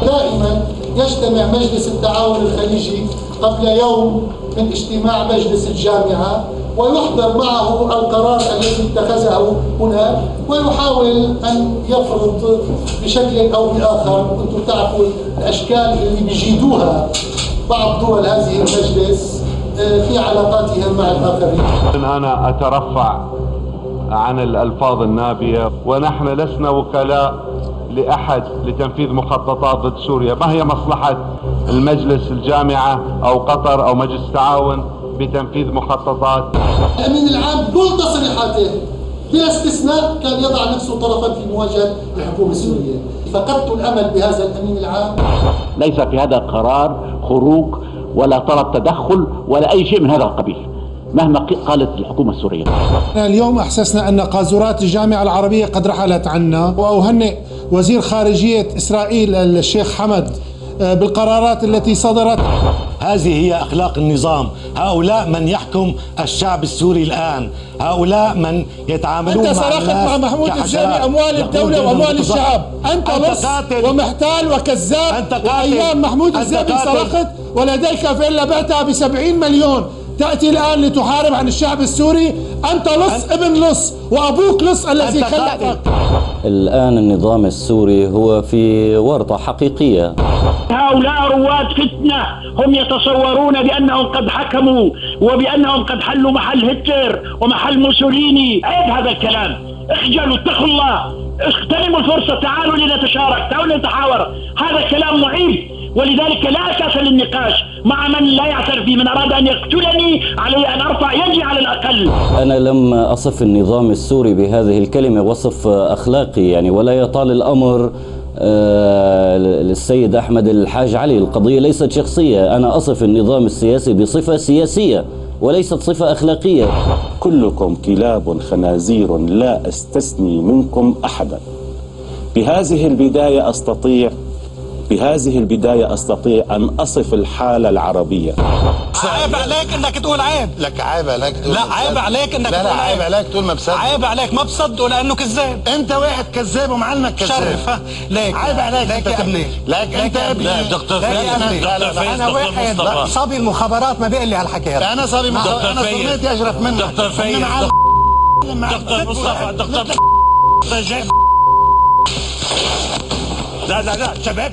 دائما يجتمع مجلس التعاون الخليجي قبل يوم من اجتماع مجلس الجامعة ويحضر معه القرار الذي اتخذه هناك ويحاول أن يفرض بشكل أو بآخر. أنتم تعرفوا الأشكال اللي بيجيدوها بعض دول هذه المجلس في علاقاتهم مع الآخرين. أنا أترفع عن الألفاظ النابية، ونحن لسنا وكلاء لأحد لتنفيذ مخططات ضد سوريا. ما هي مصلحة المجلس الجامعة أو قطر أو مجلس التعاون بتنفيذ مخططات؟ الأمين العام كل تصريحاته بلا استثناء كان يضع نفسه طرفا في مواجهة الحكومة السورية. فقدت الأمل بهذا الأمين العام. ليس في هذا القرار خروج ولا طلب تدخل ولا أي شيء من هذا القبيل مهما قالت الحكومة السورية. اليوم أحسسنا أن قاذورات الجامعة العربية قد رحلت عنا، وأهنئ وزير خارجية إسرائيل الشيخ حمد بالقرارات التي صدرت. هذه هي أخلاق النظام. هؤلاء من يحكم الشعب السوري الآن، هؤلاء من يتعاملون مع الناس. أنت سرقت مع محمود الزيبي أموال الدولة وأموال الشعب. أنت لص ومحتال وكذاب. وأيام محمود الزيبي سرقت ولديك فيلا بعتها ب70 مليون. تأتي الآن لتحارب عن الشعب السوري. أنت لص ابن لص وأبوك لص الذي خلقك. الآن النظام السوري هو في ورطة حقيقية. هؤلاء رواد فتنة، هم يتصورون بأنهم قد حكموا وبأنهم قد حلوا محل هتلر ومحل موسوليني. عيب هذا الكلام، اخجلوا، اتقوا الله، اغتنموا الفرصة، تعالوا لنتشارك، تعالوا لنتحاور. هذا كلام معيب، ولذلك لا أساس للنقاش مع من لا يعترف بي. من أراد أن يقتلني علي أن أرفع يدي على الأقل. أنا لم أصف النظام السوري بهذه الكلمة وصف أخلاقي يعني، ولا يطال الأمر للسيد أحمد الحاج علي. القضية ليست شخصية، أنا أصف النظام السياسي بصفة سياسية وليست صفة أخلاقية. كلكم كلاب خنازير لا أستثني منكم أحدا. بهذه البداية أستطيع أن أصف الحالة العربية. عيب عليك انك تقول عيب. لك عيب عليك تقول. لا عيب عليك انك تقول. لا عيب عليك تقول ما بصدق. عيب عليك ما بصدقه لانه كذاب. انت واحد كذاب ومعلمك كذاب. شرف ليك. عيب عليك ليك يا ابني. ليك انت ابني. لا دكتور فايز. انا واحد صبي المخابرات ما بيقول لي هالحكي هذا. انا صبي مخابرات. انا صرميتي اشرف منك. دكتور فايز. دكتور مصطفى. دكتور لا شباب.